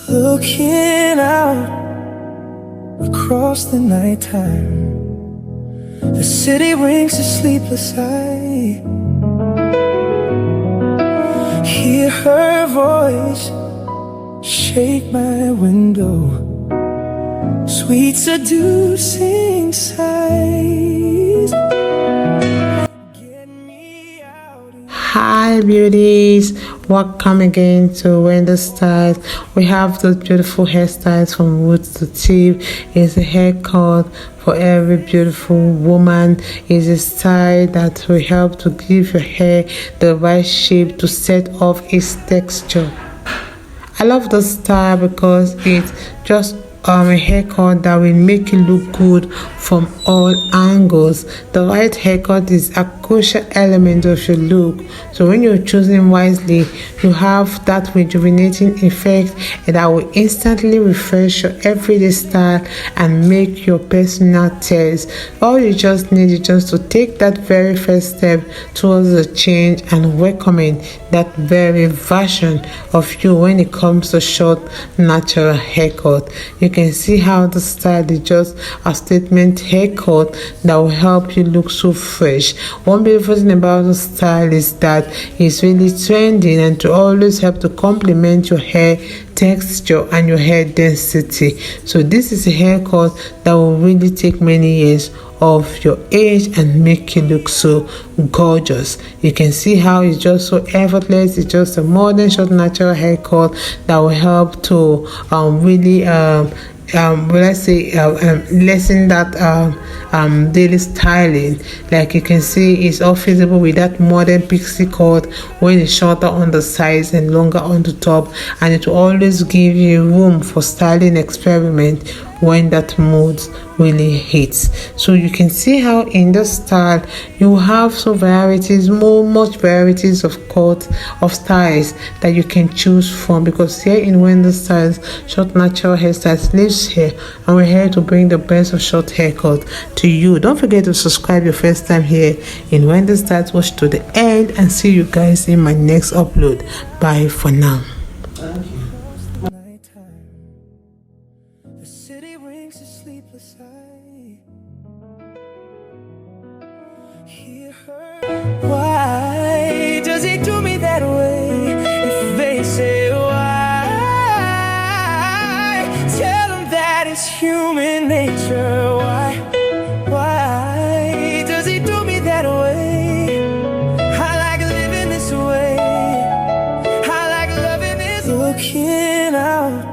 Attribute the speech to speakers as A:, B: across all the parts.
A: Looking out across the nighttime, the city rings a sleepless eye. Hear her voice shake my window, sweet seducing sighs. Get me out.
B: Hi beauties, welcome again to Wendy Styles. We have those beautiful hairstyles from roots to tip. It's a haircut for every beautiful woman. It's a style that will help to give your hair the right shape to set off its texture. I love the style because it's just a haircut that will make you look good from all angles. The right haircut is a crucial element of your look, so when you're choosing wisely, you have that rejuvenating effect that will instantly refresh your everyday style and make your personal taste. All you just need is just to take that very first step towards the change and welcoming that very version of you when it comes to short natural haircut. You can see how the style is just a statement haircut that will help you look so fresh. One beautiful thing about the style is that it's really trending and to always help to complement your hair texture and your hair density. So this is a haircut that will really take many years of your age and make you look so gorgeous. You can see how it's just so effortless. It's just a modern short natural haircut that will help to really lessen that daily styling. Like you can see, it's all feasible with that modern pixie cut when it's shorter on the sides and longer on the top, and it will always give you room for styling experiment when that mood really hits. So you can see how in this style you have so much varieties of cut of styles that you can choose from, because here in Wendy Styles Short Natural Hairstyles lives here, and we're here to bring the best of short haircut to you. Don't forget to subscribe your first time here in Wendy Styles. Watch to the end and see you guys in my next upload. Bye for now.
A: Thank you. The city rings a sleepless eye. Hear her. Why does he do me that way? If they say why, tell them that it's human nature. Why does he do me that way? I like living this way. I like loving this way. Looking out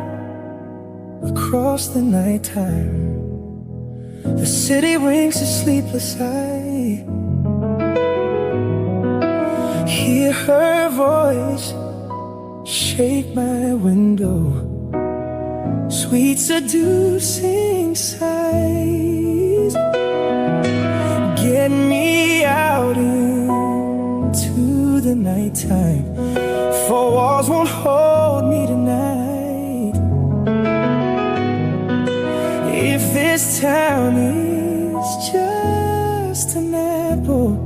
A: across the nighttime, the city rings a sleepless eye. Hear her voice shake my window, sweet seducing sighs. Get me out into the nighttime, for walls won't hold me tonight. If this town is just an apple,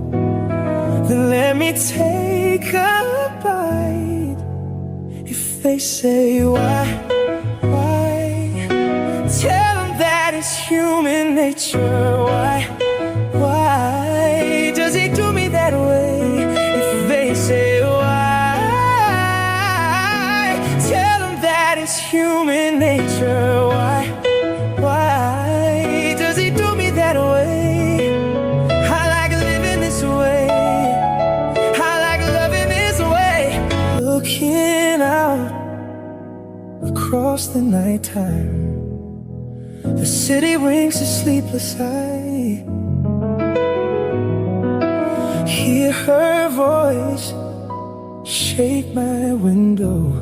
A: then let me take a bite. If they say why, tell them that it's human nature. Why does he do me that way? If they say why, tell them that it's human nature. Why does he do me that way? I like living this way. I like loving this way. Looking out across the nighttime, the city rings a sleepless eye. Hear her voice shake my window,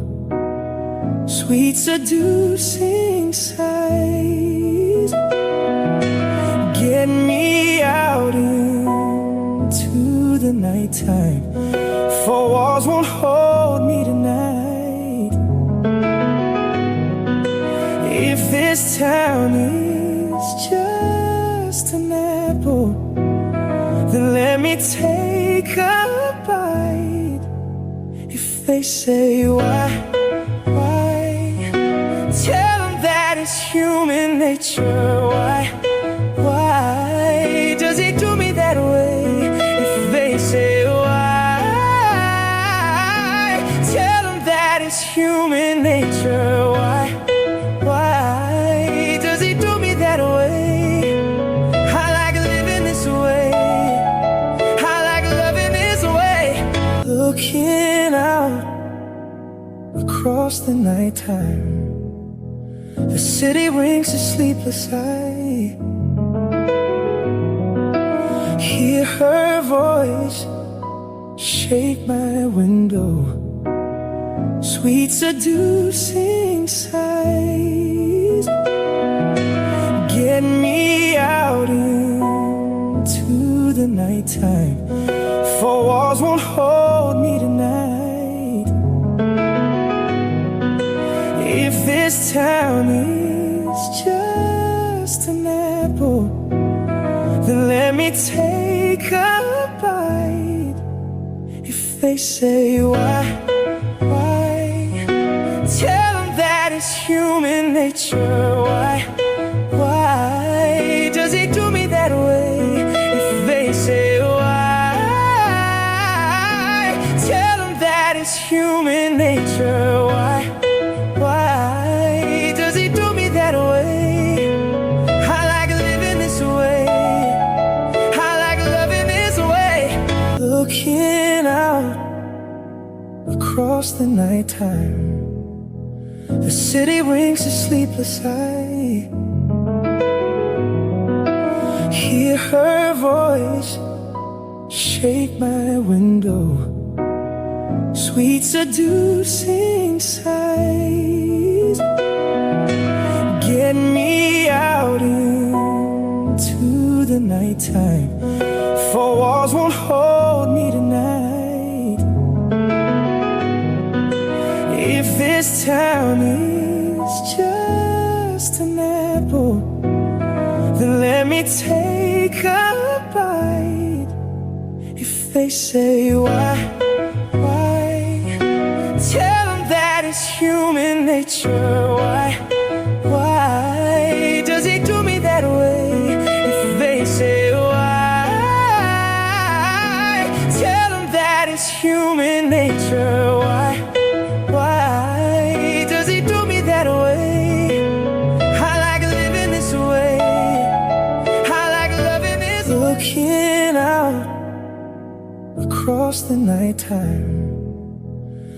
A: sweet seducing sighs. Get me out into the nighttime, for walls won't hold me tonight. If this town is just an apple, then let me take a bite. If they say why, nature. Why does he do me that way? If they say why, tell them that it's human nature. Why does he do me that way? I like living this way. I like loving this way. Looking out across the nighttime, the city rings a sleepless eye. Hear her voice shake my window, sweet seducing sighs. Get me out into the nighttime, for walls won't hold me tonight. If this town is just an apple, then let me take a bite. If they say why, tell them that it's human nature. Why does he do me that way? If they say why, tell them that it's human nature. Why does he do me that way? I like living this way. I like loving this way. Looking out across the nighttime, the city rings a sleepless eye. Hear her voice shake my window, sweet seducing sighs. Get me out into the nighttime, for walls won't hold me tonight. If this town is just an apple, then let me take a bite. If they say why, tell them that it's human nature. Why does he do me that way? If they say why, tell them that it's human nature. Why does he do me that way? I like living this way. I like loving this way. Looking out across the nighttime,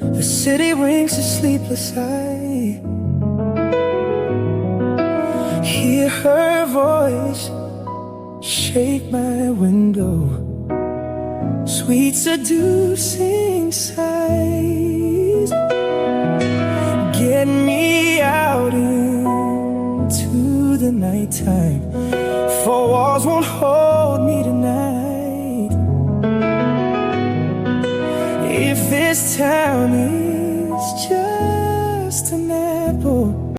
A: the city rings a sleepless eye. Hear her voice shake my window, sweet seducing sighs. Get me out into the nighttime, for walls won't hold me tonight. If this town is